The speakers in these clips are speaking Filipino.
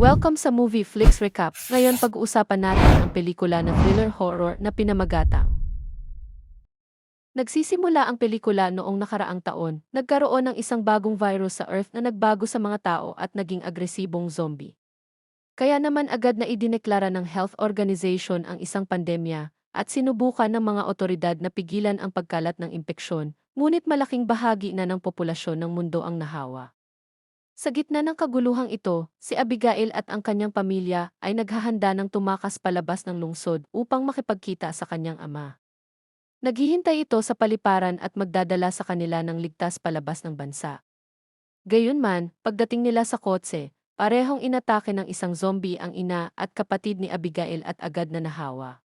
Welcome sa Movie Flix Recap. Ngayon pag-uusapan natin ang pelikula na thriller horror na Pinamagatang. Nagsisimula ang pelikula noong nakaraang taon. Nagkaroon ng isang bagong virus sa Earth na nagbago sa mga tao at naging agresibong zombie. Kaya naman agad na idineklara ng Health Organization ang isang pandemya at sinubukan ng mga otoridad na pigilan ang pagkalat ng impeksyon, ngunit malaking bahagi na ng populasyon ng mundo ang nahawa. Sa gitna ng kaguluhang ito, si Abigail at ang kanyang pamilya ay naghahanda ng tumakas palabas ng lungsod upang makipagkita sa kanyang ama. Naghihintay ito sa paliparan at magdadala sa kanila ng ligtas palabas ng bansa. Gayunman, pagdating nila sa kotse, parehong inatake ng isang zombie ang ina at kapatid ni Abigail at agad na nahawa.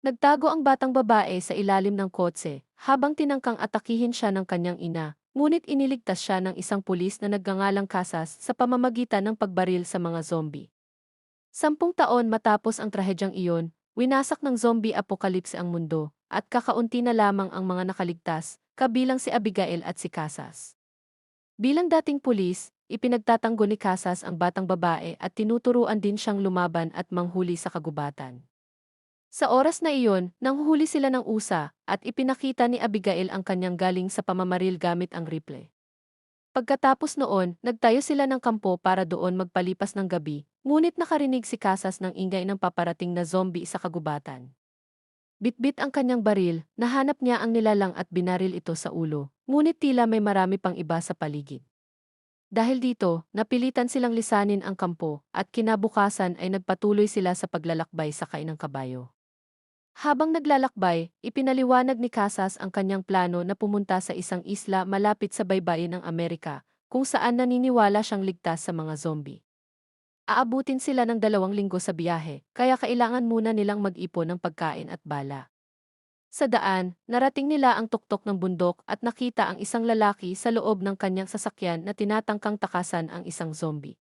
Nagtago ang batang babae sa ilalim ng kotse habang tinangkang atakihin siya ng kanyang ina, ngunit iniligtas siya ng isang pulis na nagngangalang Casas sa pamamagitan ng pagbaril sa mga zombie. 10 taon matapos ang trahedyang iyon, winasak ng zombie apocalypse ang mundo, at kakaunti na lamang ang mga nakaligtas, kabilang si Abigail at si Casas. Bilang dating pulis, ipinagtatanggol ni Casas ang batang babae at tinuturuan din siyang lumaban at manghuli sa kagubatan. Sa oras na iyon, nanghuhuli sila ng usa at ipinakita ni Abigail ang kanyang galing sa pamamaril gamit ang rifle. Pagkatapos noon, nagtayo sila ng kampo para doon magpalipas ng gabi, ngunit nakarinig si Casas ng ingay ng paparating na zombie sa kagubatan. Bitbit ang kanyang baril, nahanap niya ang nilalang at binaril ito sa ulo, ngunit tila may marami pang iba sa paligid. Dahil dito, napilitan silang lisanin ang kampo at kinabukasan ay nagpatuloy sila sa paglalakbay sakay ng kabayo. Habang naglalakbay, ipinaliwanag ni Casas ang kanyang plano na pumunta sa isang isla malapit sa baybayin ng Amerika, kung saan naniniwala siyang ligtas sa mga zombie. Aabutin sila ng 2 linggo sa biyahe, kaya kailangan muna nilang mag-ipon ng pagkain at bala. Sa daan, narating nila ang tuktok ng bundok at nakita ang isang lalaki sa loob ng kanyang sasakyan na tinatangkang takasan ang isang zombie.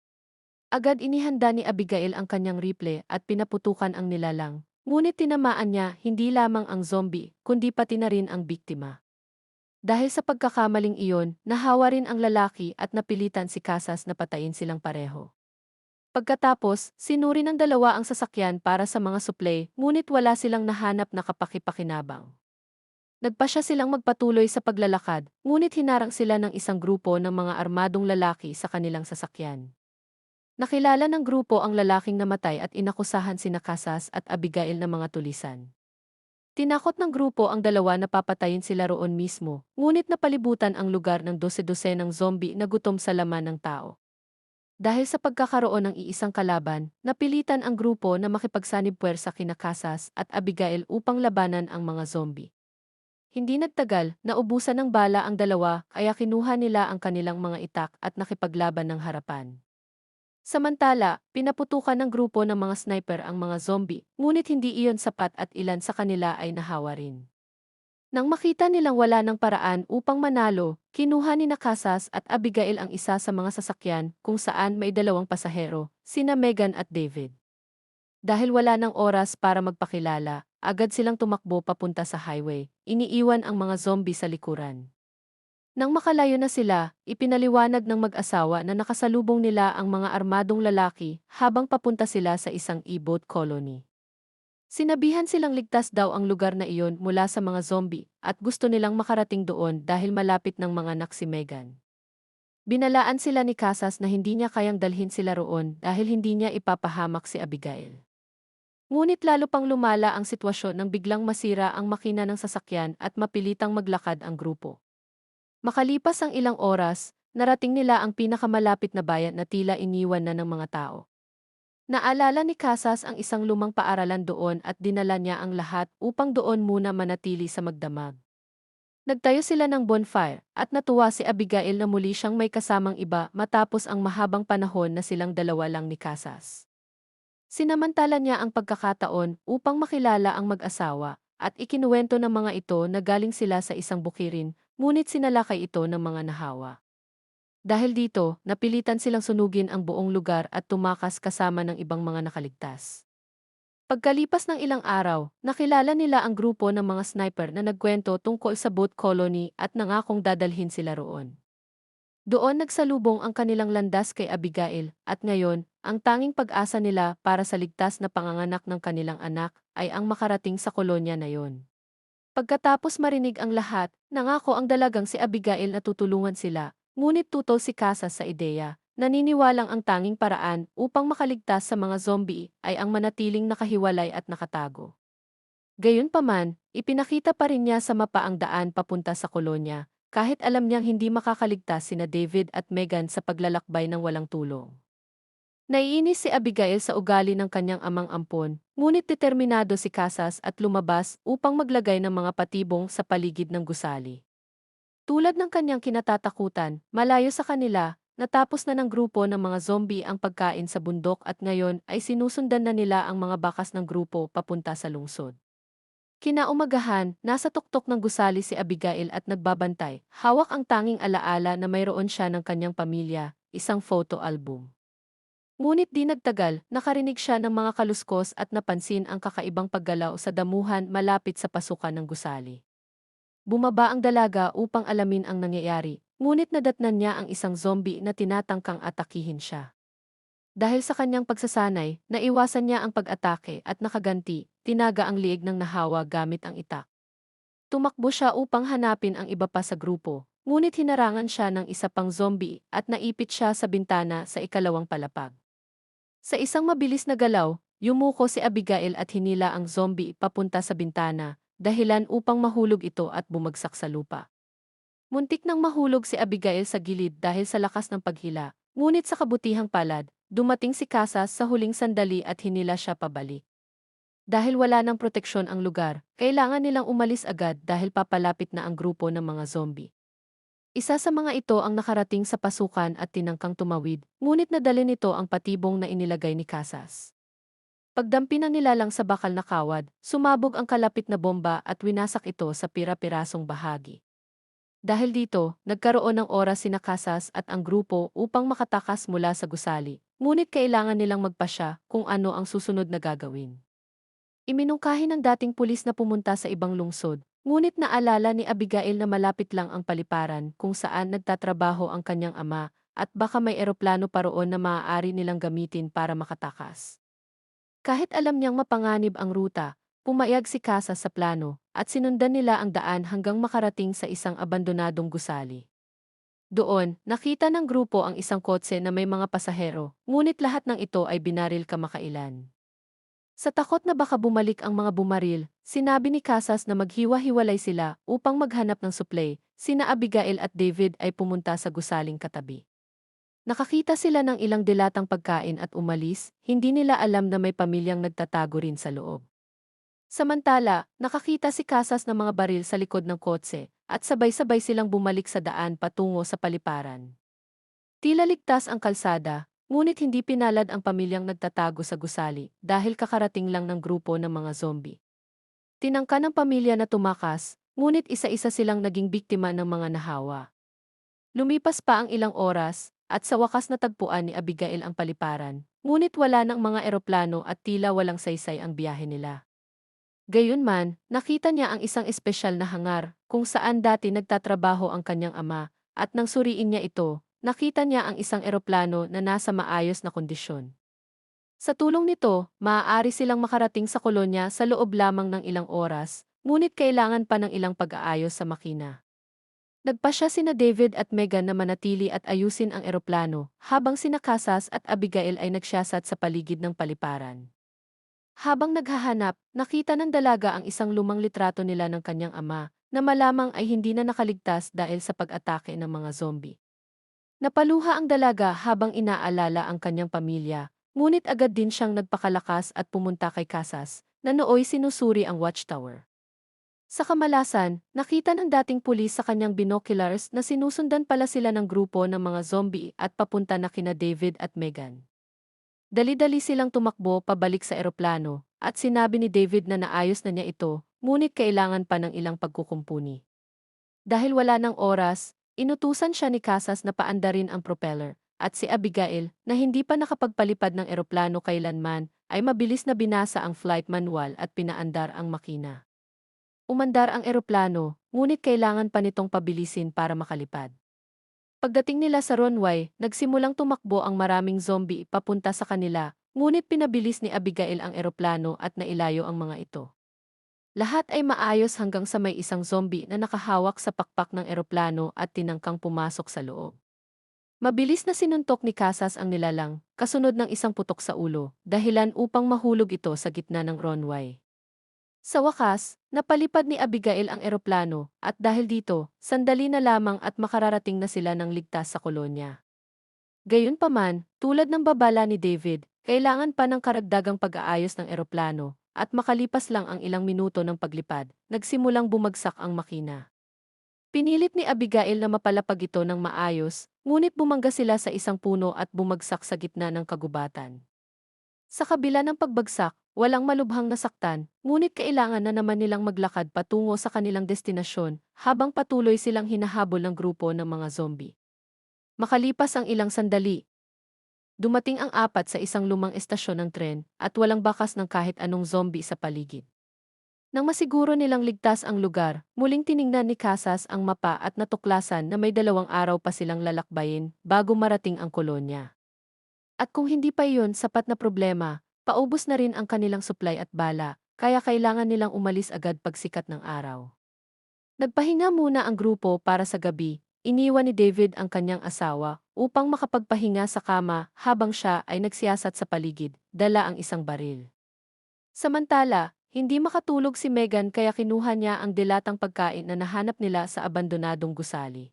Agad inihanda ni Abigail ang kanyang rifle at pinaputukan ang nilalang. Ngunit tinamaan niya hindi lamang ang zombie, kundi pati na rin ang biktima. Dahil sa pagkakamaling iyon, nahawa rin ang lalaki at napilitan si Casas na patayin silang pareho. Pagkatapos, sinuri ng dalawa ang sasakyan para sa mga suplay, ngunit wala silang nahanap na kapakipakinabang. Nagpasya silang magpatuloy sa paglalakad, ngunit hinarang sila ng isang grupo ng mga armadong lalaki sa kanilang sasakyan. Nakilala ng grupo ang lalaking namatay at inakusahan sina Casas at Abigail ng mga tulisan. Tinakot ng grupo ang dalawa na papatayin sila roon mismo, ngunit napalibutan ang lugar ng 12 ng zombie na gutom sa laman ng tao. Dahil sa pagkakaroon ng iisang kalaban, napilitan ang grupo na makipagsanib puwersa kina Casas at Abigail upang labanan ang mga zombie. Hindi nagtagal, naubusan ng bala ang dalawa kaya kinuha nila ang kanilang mga itak at nakipaglaban ng harapan. Samantala, pinaputukan ng grupo ng mga sniper ang mga zombie, ngunit hindi iyon sapat at ilan sa kanila ay nahawa rin. Nang makita nilang wala ng paraan upang manalo, kinuha ni Casas at Abigail ang isa sa mga sasakyan kung saan may 2 pasahero, sina Megan at David. Dahil wala ng oras para magpakilala, agad silang tumakbo papunta sa highway, iniiwan ang mga zombie sa likuran. Nang makalayo na sila, ipinaliwanag ng mag-asawa na nakasalubong nila ang mga armadong lalaki habang papunta sila sa isang e-boat colony. Sinabihan silang ligtas daw ang lugar na iyon mula sa mga zombie at gusto nilang makarating doon dahil malapit ng mga anak si Megan. Binalaan sila ni Casas na hindi niya kayang dalhin sila roon dahil hindi niya ipapahamak si Abigail. Ngunit lalo pang lumala ang sitwasyon nang biglang masira ang makina ng sasakyan at mapilitang maglakad ang grupo. Makalipas ang ilang oras, narating nila ang pinakamalapit na bayan na tila iniwan na ng mga tao. Naalala ni Casas ang isang lumang paaralan doon at dinala niya ang lahat upang doon muna manatili sa magdamag. Nagtayo sila ng bonfire at natuwa si Abigail na muli siyang may kasamang iba matapos ang mahabang panahon na silang dalawa lang ni Casas. Sinamantala niya ang pagkakataon upang makilala ang mag-asawa at ikinuwento ng mga ito na galing sila sa isang bukirin, ngunit sinalakay ito ng mga nahawa. Dahil dito, napilitan silang sunugin ang buong lugar at tumakas kasama ng ibang mga nakaligtas. Pagkalipas ng ilang araw, nakilala nila ang grupo ng mga sniper na nagkwento tungkol sa boat colony at nangakong dadalhin sila roon. Doon nagsalubong ang kanilang landas kay Abigail at ngayon, ang tanging pag-asa nila para sa ligtas na panganganak ng kanilang anak ay ang makarating sa kolonya na yon. Pagkatapos marinig ang lahat, nangako ang dalagang si Abigail na tutulungan sila, ngunit tutol si Casas sa ideya. Naniniwalang ang tanging paraan upang makaligtas sa mga zombie ay ang manatiling nakahiwalay at nakatago. Gayunpaman, ipinakita pa rin niya sa mapa ang daan papunta sa kolonya, kahit alam niyang hindi makakaligtas sina David at Megan sa paglalakbay ng walang tulong. Naiinis si Abigail sa ugali ng kanyang amang ampon, ngunit determinado si Casas at lumabas upang maglagay ng mga patibong sa paligid ng gusali. Tulad ng kanyang kinatatakutan, malayo sa kanila, natapos na ng grupo ng mga zombie ang pagkain sa bundok at ngayon ay sinusundan na nila ang mga bakas ng grupo papunta sa lungsod. Kinaumagahan, nasa tuktok ng gusali si Abigail at nagbabantay, hawak ang tanging alaala na mayroon siya ng kanyang pamilya, isang photo album. Ngunit di nagtagal, nakarinig siya ng mga kaluskos at napansin ang kakaibang paggalaw sa damuhan malapit sa pasukan ng gusali. Bumaba ang dalaga upang alamin ang nangyayari, ngunit nadatnan niya ang isang zombie na tinatangkang atakihin siya. Dahil sa kanyang pagsasanay, naiwasan niya ang pag-atake at nakaganti, tinaga ang liig ng nahawa gamit ang itak. Tumakbo siya upang hanapin ang iba pa sa grupo, ngunit hinarangan siya ng isa pang zombie at naipit siya sa bintana sa ikalawang palapag. Sa isang mabilis na galaw, yumuko si Abigail at hinila ang zombie papunta sa bintana, dahilan upang mahulog ito at bumagsak sa lupa. Muntik nang mahulog si Abigail sa gilid dahil sa lakas ng paghila, ngunit sa kabutihang palad, dumating si Casas sa huling sandali at hinila siya pabalik. Dahil wala ng proteksyon ang lugar, kailangan nilang umalis agad dahil papalapit na ang grupo ng mga zombie. Isa sa mga ito ang nakarating sa pasukan at tinangkang tumawid, ngunit nadali nito ang patibong na inilagay ni Casas. Pagdampi ng nilalang sa bakal na kawad, sumabog ang kalapit na bomba at winasak ito sa pira-pirasong bahagi. Dahil dito, nagkaroon ng oras sina Casas at ang grupo upang makatakas mula sa gusali, ngunit kailangan nilang magpasya kung ano ang susunod na gagawin. Iminungkahi ng dating pulis na pumunta sa ibang lungsod, ngunit naalala ni Abigail na malapit lang ang paliparan kung saan nagtatrabaho ang kanyang ama at baka may eroplano pa roon na maaari nilang gamitin para makatakas. Kahit alam niyang mapanganib ang ruta, pumayag si Casas sa plano at sinundan nila ang daan hanggang makarating sa isang abandonadong gusali. Doon, nakita ng grupo ang isang kotse na may mga pasahero, ngunit lahat ng ito ay binaril kamakailan. Sa takot na baka bumalik ang mga bumaril, sinabi ni Casas na maghiwa-hiwalay sila upang maghanap ng suplay. Sina Abigail at David ay pumunta sa gusaling katabi. Nakakita sila ng ilang dilatang pagkain at umalis, hindi nila alam na may pamilyang nagtatago rin sa loob. Samantala, nakakita si Casas ng mga baril sa likod ng kotse at sabay-sabay silang bumalik sa daan patungo sa paliparan. Tila ligtas ang kalsada, ngunit hindi pinalad ang pamilyang nagtatago sa gusali dahil kakarating lang ng grupo ng mga zombie. Tinangka ng pamilya na tumakas, ngunit isa-isa silang naging biktima ng mga nahawa. Lumipas pa ang ilang oras, at sa wakas natagpuan ni Abigail ang paliparan, ngunit wala ng mga eroplano at tila walang saysay ang biyahe nila. Gayunman, nakita niya ang isang espesyal na hangar, kung saan dati nagtatrabaho ang kanyang ama, at nang suriin niya ito, nakita niya ang isang eroplano na nasa maayos na kondisyon. Sa tulong nito, maaari silang makarating sa kolonya sa loob lamang ng ilang oras, ngunit kailangan pa ng ilang pag-aayos sa makina. Nagpasya sina David at Megan na manatili at ayusin ang eroplano, habang sina Casas at Abigail ay nagsyasat sa paligid ng paliparan. Habang naghahanap, nakita ng dalaga ang isang lumang litrato nila ng kanyang ama, na malamang ay hindi na nakaligtas dahil sa pag-atake ng mga zombie. Napaluha ang dalaga habang inaalala ang kanyang pamilya, ngunit agad din siyang nagpakalakas at pumunta kay Casas, na nooy sinusuri ang watchtower. Sa kamalasan, nakita ng dating pulis sa kanyang binoculars na sinusundan pala sila ng grupo ng mga zombie at papunta na kina David at Megan. Dali-dali silang tumakbo pabalik sa eroplano, at sinabi ni David na naayos na niya ito, ngunit kailangan pa ng ilang pagkukumpuni. Dahil wala ng oras, inutusan siya ni Casas na paandarin ang propeller, at si Abigail, na hindi pa nakapagpalipad ng eroplano kailanman, ay mabilis na binasa ang flight manual at pinaandar ang makina. Umandar ang eroplano, ngunit kailangan pa nitong pabilisin para makalipad. Pagdating nila sa runway, nagsimulang tumakbo ang maraming zombie papunta sa kanila, ngunit pinabilis ni Abigail ang eroplano at nailayo ang mga ito. Lahat ay maayos hanggang sa may isang zombie na nakahawak sa pakpak ng eroplano at tinangkang pumasok sa loob. Mabilis na sinuntok ni Casas ang nilalang, kasunod ng isang putok sa ulo, dahilan upang mahulog ito sa gitna ng runway. Sa wakas, napalipad ni Abigail ang eroplano at dahil dito, sandali na lamang at makararating na sila ng ligtas sa kolonya. Gayunpaman, tulad ng babala ni David, kailangan pa ng karagdagang pag-aayos ng eroplano at makalipas lang ang ilang minuto ng paglipad, nagsimulang bumagsak ang makina. Pinilit ni Abigail na mapalapag ito ng maayos, ngunit bumangga sila sa isang puno at bumagsak sa gitna ng kagubatan. Sa kabila ng pagbagsak, walang malubhang nasaktan, ngunit kailangan na naman nilang maglakad patungo sa kanilang destinasyon habang patuloy silang hinahabol ng grupo ng mga zombie. Makalipas ang ilang sandali, dumating ang apat sa isang lumang estasyon ng tren at walang bakas ng kahit anong zombie sa paligid. Nang masiguro nilang ligtas ang lugar, muling tiningnan ni Casas ang mapa at natuklasan na may 2 araw pa silang lalakbayin bago marating ang kolonya. At kung hindi pa iyon sapat na problema, paubos na rin ang kanilang supply at bala, kaya kailangan nilang umalis agad pagsikat ng araw. Nagpahinga muna ang grupo para sa gabi, iniwan ni David ang kanyang asawa upang makapagpahinga sa kama habang siya ay nagsiyasat sa paligid, dala ang isang baril. Samantala, hindi makatulog si Megan kaya kinuha niya ang dilatang pagkain na nahanap nila sa abandonadong gusali.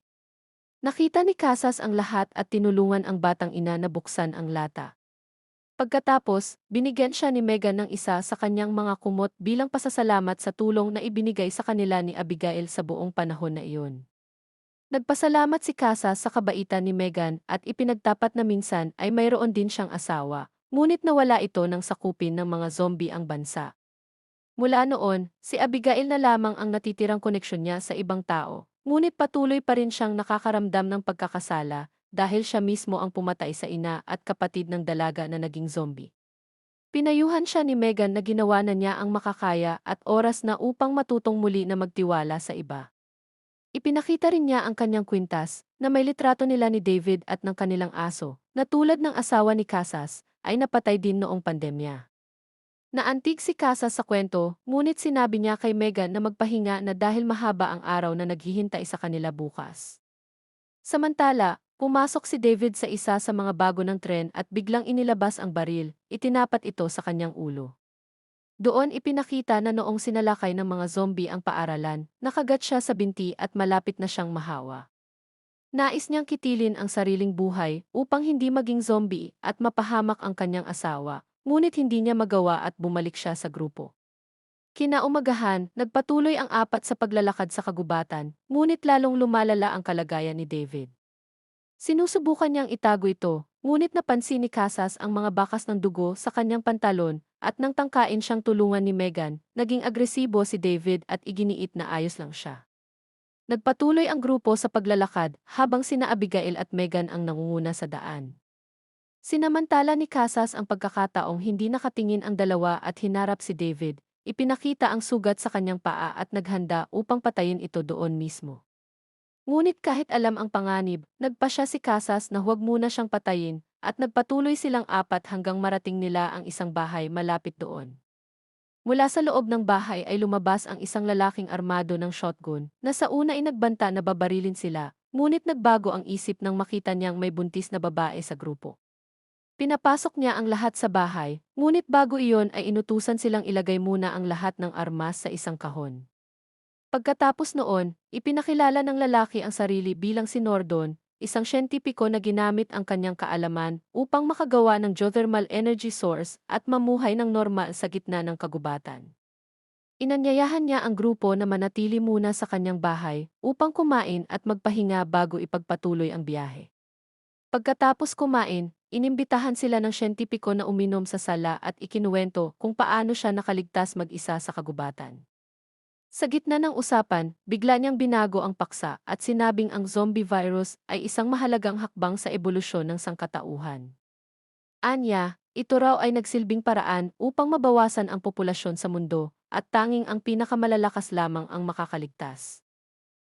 Nakita ni Casas ang lahat at tinulungan ang batang ina na buksan ang lata. Pagkatapos, binigyan siya ni Megan ng isa sa kanyang mga kumot bilang pasasalamat sa tulong na ibinigay sa kanila ni Abigail sa buong panahon na iyon. Nagpasalamat si Casas sa kabaitan ni Megan at ipinagtapat na minsan ay mayroon din siyang asawa, ngunit nawala ito nang sakupin ng mga zombie ang bansa. Mula noon, si Abigail na lamang ang natitirang koneksyon niya sa ibang tao, ngunit patuloy pa rin siyang nakakaramdam ng pagkakasala dahil siya mismo ang pumatay sa ina at kapatid ng dalaga na naging zombie. Pinayuhan siya ni Megan na ginawa na niya ang makakaya at oras na upang matutong muli na magtiwala sa iba. Ipinakita rin niya ang kanyang kwintas na may litrato nila ni David at ng kanilang aso, na tulad ng asawa ni Casas, ay napatay din noong pandemya. Naantig si Casas sa kwento, ngunit sinabi niya kay Megan na magpahinga na dahil mahaba ang araw na naghihintay sa kanila bukas. Samantala, pumasok si David sa isa sa mga bago ng tren at biglang inilabas ang baril, itinapat ito sa kanyang ulo. Doon ipinakita na noong sinalakay ng mga zombie ang paaralan, nakagat siya sa binti at malapit na siyang mahawa. Nais niyang kitilin ang sariling buhay upang hindi maging zombie at mapahamak ang kanyang asawa, ngunit hindi niya magawa at bumalik siya sa grupo. Kinaumagahan, nagpatuloy ang apat sa paglalakad sa kagubatan, ngunit lalong lumalala ang kalagayan ni David. Sinusubukan niyang itago ito, ngunit napansin ni Casas ang mga bakas ng dugo sa kanyang pantalon at nang tangkain siyang tulungan ni Megan, naging agresibo si David at iginiit na ayos lang siya. Nagpatuloy ang grupo sa paglalakad habang sina Abigail at Megan ang nangunguna sa daan. Sinamantala ni Casas ang pagkakataong hindi nakatingin ang dalawa at hinarap si David, ipinakita ang sugat sa kanyang paa at naghanda upang patayin ito doon mismo. Ngunit kahit alam ang panganib, nagpasya si Casas na huwag muna siyang patayin at nagpatuloy silang apat hanggang marating nila ang isang bahay malapit doon. Mula sa loob ng bahay ay lumabas ang isang lalaking armado ng shotgun na sa una ay nagbanta na babarilin sila, ngunit nagbago ang isip nang makita niyang may buntis na babae sa grupo. Pinapasok niya ang lahat sa bahay, ngunit bago iyon ay inutusan silang ilagay muna ang lahat ng armas sa isang kahon. Pagkatapos noon, ipinakilala ng lalaki ang sarili bilang si Nordon, isang siyentipiko na ginamit ang kanyang kaalaman upang makagawa ng geothermal energy source at mamuhay ng normal sa gitna ng kagubatan. Inanyayahan niya ang grupo na manatili muna sa kanyang bahay upang kumain at magpahinga bago ipagpatuloy ang biyahe. Pagkatapos kumain, inimbitahan sila ng siyentipiko na uminom sa sala at ikinuwento kung paano siya nakaligtas mag-isa sa kagubatan. Sa gitna ng usapan, bigla niyang binago ang paksa at sinabing ang zombie virus ay isang mahalagang hakbang sa ebolusyon ng sangkatauhan. Anya, ito raw ay nagsilbing paraan upang mabawasan ang populasyon sa mundo at tanging ang pinakamalalakas lamang ang makakaligtas.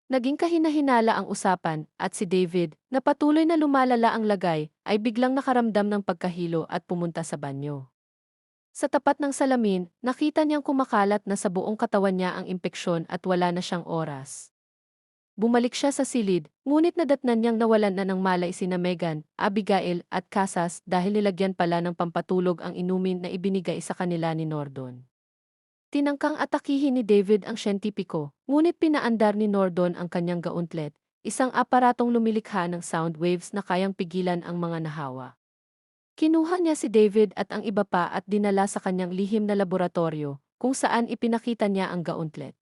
Naging kahina-hinala ang usapan at si David, na patuloy na lumalala ang lagay, ay biglang nakaramdam ng pagkahilo at pumunta sa banyo. Sa tapat ng salamin, nakita niyang kumakalat na sa buong katawan niya ang impeksyon at wala na siyang oras. Bumalik siya sa silid, ngunit nadatnan niyang nawalan na ng malay sina Megan, Abigail at Casas dahil nilagyan pala ng pampatulog ang inumin na ibinigay sa kanila ni Nordon. Tinangkang atakihin ni David ang siyentipiko, ngunit pinaandar ni Nordon ang kanyang gauntlet, isang aparatong lumilikha ng sound waves na kayang pigilan ang mga nahawa. Kinuha niya si David at ang iba pa at dinala sa kanyang lihim na laboratorio, kung saan ipinakita niya ang gauntlet.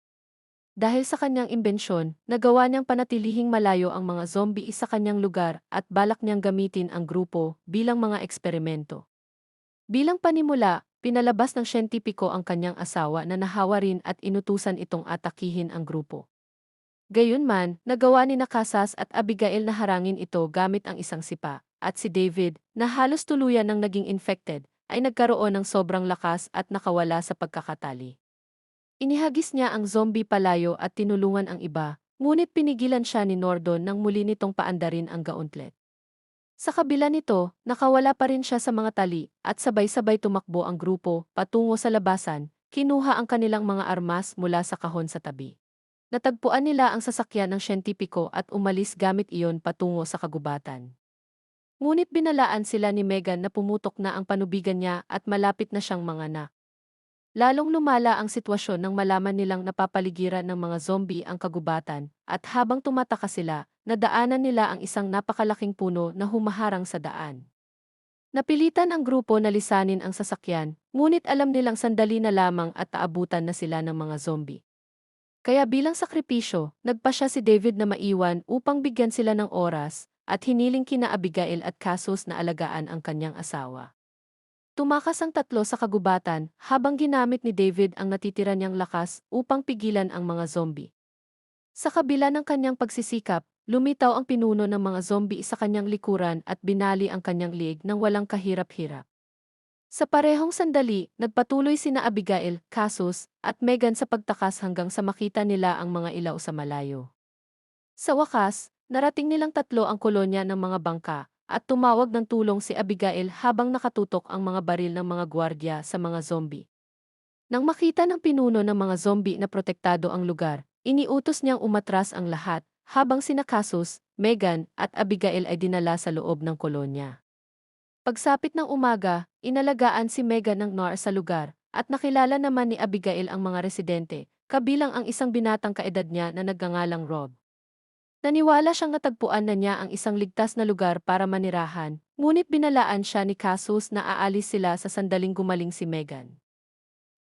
Dahil sa kanyang imbensyon, nagawa niyang panatilihing malayo ang mga zombie sa kanyang lugar at balak niyang gamitin ang grupo bilang mga eksperimento. Bilang panimula, pinalabas ng siyentipiko ang kanyang asawa na nahawa rin at inutusan itong atakihin ang grupo. Gayunman, nagawa ni Casas at Abigail na harangin ito gamit ang isang sipa, at si David, na halos tuluyan ng naging infected, ay nagkaroon ng sobrang lakas at nakawala sa pagkakatali. Inihagis niya ang zombie palayo at tinulungan ang iba, ngunit pinigilan siya ni Nordon nang muli nitong paandarin ang gauntlet. Sa kabila nito, nakawala pa rin siya sa mga tali at sabay-sabay tumakbo ang grupo patungo sa labasan, kinuha ang kanilang mga armas mula sa kahon sa tabi. Natagpuan nila ang sasakyan ng siyentipiko at umalis gamit iyon patungo sa kagubatan. Ngunit binalaan sila ni Megan na pumutok na ang panubigan niya at malapit na siyang manganak. Lalong lumala ang sitwasyon nang malaman nilang napapaligiran ng mga zombie ang kagubatan, at habang tumataka sila, nadaanan nila ang isang napakalaking puno na humaharang sa daan. Napilitan ang grupo na lisanin ang sasakyan, ngunit alam nilang sandali na lamang at aabutan na sila ng mga zombie. Kaya bilang sakripisyo, nagpasya si David na maiwan upang bigyan sila ng oras, at hiniling kina Abigail at Casus na alagaan ang kanyang asawa. Tumakas ang tatlo sa kagubatan habang ginamit ni David ang natitira niyang lakas upang pigilan ang mga zombie. Sa kabila ng kanyang pagsisikap, lumitaw ang pinuno ng mga zombie sa kanyang likuran at binali ang kanyang liig ng walang kahirap-hirap. Sa parehong sandali, nagpatuloy sina Abigail, Casus, at Megan sa pagtakas hanggang sa makita nila ang mga ilaw sa malayo. Sa wakas, narating nilang tatlo ang kolonya ng mga bangka, at tumawag ng tulong si Abigail habang nakatutok ang mga baril ng mga gwardiya sa mga zombie. Nang makita ng pinuno ng mga zombie na protektado ang lugar, iniutos niyang umatras ang lahat, habang sina Casus, Megan, at Abigail ay dinala sa loob ng kolonya. Pagsapit ng umaga, inalagaan si Megan ng Nor sa lugar, at nakilala naman ni Abigail ang mga residente, kabilang ang isang binatang kaedad niya na nagngangalang Rob. Naniwala siyang natagpuan na niya ang isang ligtas na lugar para manirahan, ngunit binalaan siya ni Casus na aalis sila sa sandaling gumaling si Megan.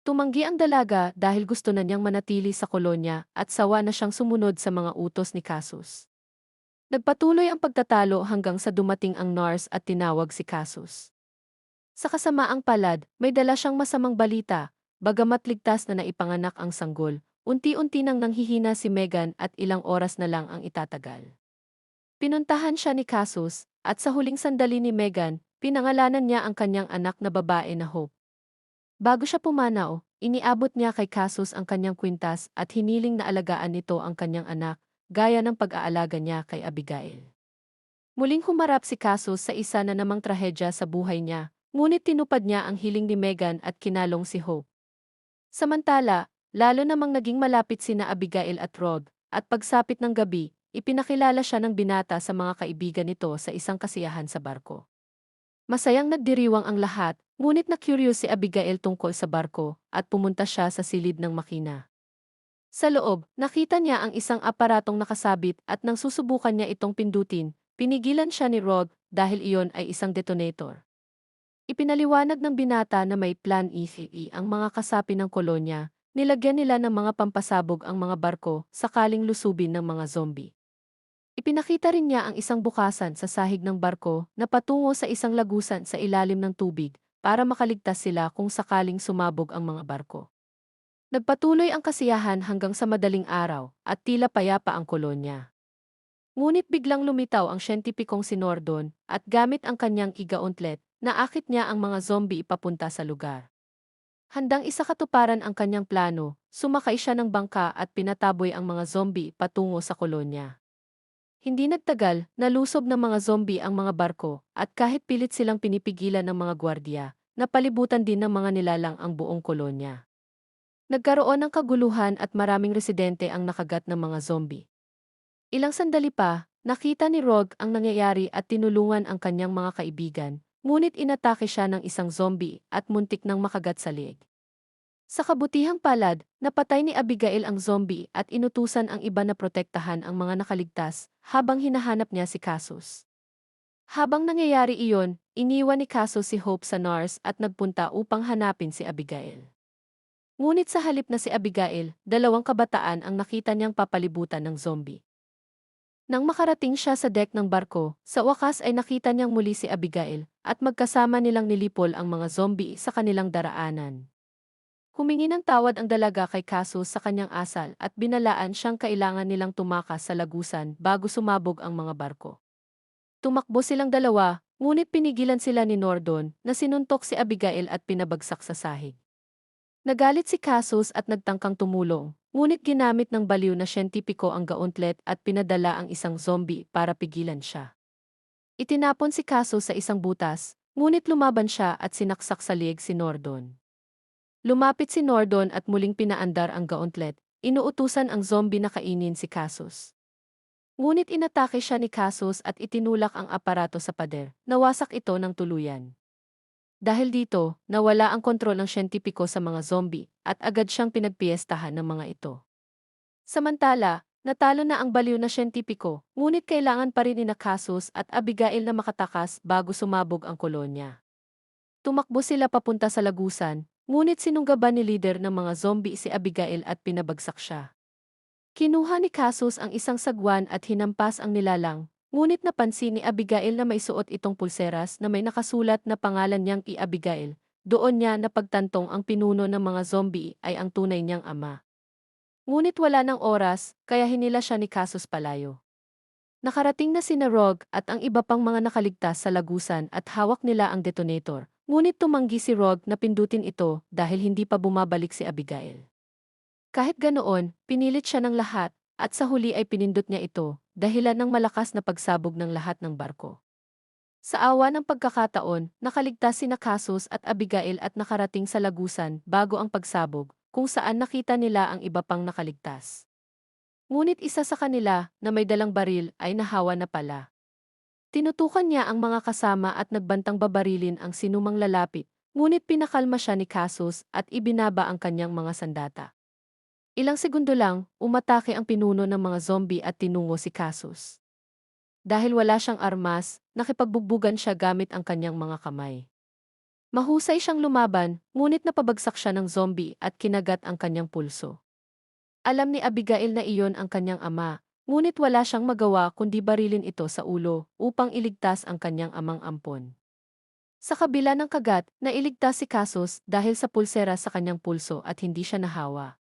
Tumanggi ang dalaga dahil gusto na niyang manatili sa kolonya at sawa na siyang sumunod sa mga utos ni Casus. Nagpatuloy ang pagtatalo hanggang sa dumating ang Nars at tinawag si Casus. Sa kasamaang palad, may dala siyang masamang balita, bagamat ligtas na naipanganak ang sanggol. Unti-unti nang nanghihina si Megan at ilang oras na lang ang itatagal. Pinuntahan siya ni Casus, at sa huling sandali ni Megan, pinangalanan niya ang kanyang anak na babae na Hope. Bago siya pumanaw, iniabot niya kay Casus ang kanyang kwintas at hiniling na alagaan nito ang kanyang anak, gaya ng pag-aalaga niya kay Abigail. Muling humarap si Casus sa isa na namang trahedya sa buhay niya, ngunit tinupad niya ang hiling ni Megan at kinalong si Hope. Samantala, lalo namang naging malapit sina Abigail at Rod, at pagsapit ng gabi, ipinakilala siya ng binata sa mga kaibigan nito sa isang kasiyahan sa barko. Masayang nagdiriwang ang lahat, ngunit na-curious si Abigail tungkol sa barko, at pumunta siya sa silid ng makina. Sa loob, nakita niya ang isang aparatong nakasabit at nang susubukan niya itong pindutin, pinigilan siya ni Rod dahil iyon ay isang detonator. Ipinaliwanag ng binata na may plan E ang mga kasapi ng kolonya. Nilagyan nila ng mga pampasabog ang mga barko sakaling lusubin ng mga zombie. Ipinakita rin niya ang isang bukasan sa sahig ng barko na patungo sa isang lagusan sa ilalim ng tubig para makaligtas sila kung sakaling sumabog ang mga barko. Nagpatuloy ang kasiyahan hanggang sa madaling araw at tila payapa ang kolonya. Ngunit biglang lumitaw ang siyentipikong si Nordon at gamit ang kanyang igauntlet, naakit niya ang mga zombie ipapunta sa lugar. Handang isakatuparan ang kanyang plano, sumakay siya ng bangka at pinataboy ang mga zombie patungo sa kolonya. Hindi nagtagal, nalusob ng mga zombie ang mga barko, at kahit pilit silang pinipigilan ng mga gwardiya, napalibutan din ng mga nilalang ang buong kolonya. Nagkaroon ng kaguluhan at maraming residente ang nakagat ng mga zombie. Ilang sandali pa, nakita ni Rogue ang nangyayari at tinulungan ang kanyang mga kaibigan, ngunit inatake siya ng isang zombie at muntik nang makagat sa leeg. Sa kabutihang palad, napatay ni Abigail ang zombie at inutusan ang iba na protektahan ang mga nakaligtas habang hinahanap niya si Casus. Habang nangyayari iyon, iniwan ni Casus si Hope sa Nars at nagpunta upang hanapin si Abigail. Ngunit sa halip na si Abigail, dalawang kabataan ang nakita niyang papalibutan ng zombie. Nang makarating siya sa deck ng barko, sa wakas ay nakita niyang muli si Abigail at magkasama nilang nilipol ang mga zombie sa kanilang daraanan. Humingi ng tawad ang dalaga kay Casus sa kanyang asal at binalaan siyang kailangan nilang tumakas sa lagusan bago sumabog ang mga barko. Tumakbo silang dalawa, ngunit pinigilan sila ni Nordon na sinuntok si Abigail at pinabagsak sa sahig. Nagalit si Casus at nagtangkang tumulong, ngunit ginamit ng baliw na siyentipiko ang gauntlet at pinadala ang isang zombie para pigilan siya. Itinapon si Casus sa isang butas, ngunit lumaban siya at sinaksak sa liig si Nordon. Lumapit si Nordon at muling pinaandar ang gauntlet, inuutusan ang zombie na kainin si Casus. Ngunit inatake siya ni Casus at itinulak ang aparato sa pader, nawasak ito ng tuluyan. Dahil dito, nawala ang kontrol ng siyentipiko sa mga zombie at agad siyang pinagpiestahan ng mga ito. Samantala, natalo na ang baliw na siyentipiko, ngunit kailangan pa rin ni Casus at Abigail na makatakas bago sumabog ang kolonya. Tumakbo sila papunta sa lagusan, ngunit sinunggaban ni leader ng mga zombie si Abigail at pinabagsak siya. Kinuha ni Casus ang isang sagwan at hinampas ang nilalang, ngunit napansin ni Abigail na may suot itong pulseras na may nakasulat na pangalan niyang Abigail. Doon niya napagtantong ang pinuno ng mga zombie ay ang tunay niyang ama. Ngunit wala ng oras, kaya hinila siya ni Casus palayo. Nakarating na sina Rogue at ang iba pang mga nakaligtas sa lagusan at hawak nila ang detonator, ngunit tumanggi si Rogue na pindutin ito dahil hindi pa bumabalik si Abigail. Kahit ganoon, pinilit siya ng lahat, at sa huli ay pinindot niya ito, dahilan ng malakas na pagsabog ng lahat ng barko. Sa awa ng pagkakataon, nakaligtas sina Casus at Abigail at nakarating sa lagusan bago ang pagsabog, kung saan nakita nila ang iba pang nakaligtas. Ngunit isa sa kanila, na may dalang baril, ay nahawa na pala. Tinutukan niya ang mga kasama at nagbantang babarilin ang sinumang lalapit, ngunit pinakalma siya ni Casus at ibinaba ang kanyang mga sandata. Ilang segundo lang, umatake ang pinuno ng mga zombie at tinungo si Casus. Dahil wala siyang armas, nakipagbugbugan siya gamit ang kanyang mga kamay. Mahusay siyang lumaban, ngunit napabagsak siya ng zombie at kinagat ang kanyang pulso. Alam ni Abigail na iyon ang kanyang ama, ngunit wala siyang magawa kundi barilin ito sa ulo upang iligtas ang kanyang amang ampon. Sa kabila ng kagat, nailigtas si Casus dahil sa pulsera sa kanyang pulso at hindi siya nahawa.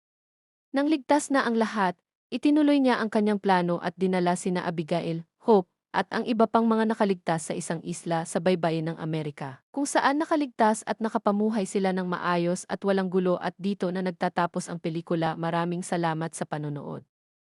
Nang ligtas na ang lahat, itinuloy niya ang kanyang plano at dinala sina Abigail, Hope, at ang iba pang mga nakaligtas sa isang isla sa baybayin ng Amerika, kung saan nakaligtas at nakapamuhay sila ng maayos at walang gulo at dito na nagtatapos ang pelikula. Maraming salamat sa panonood.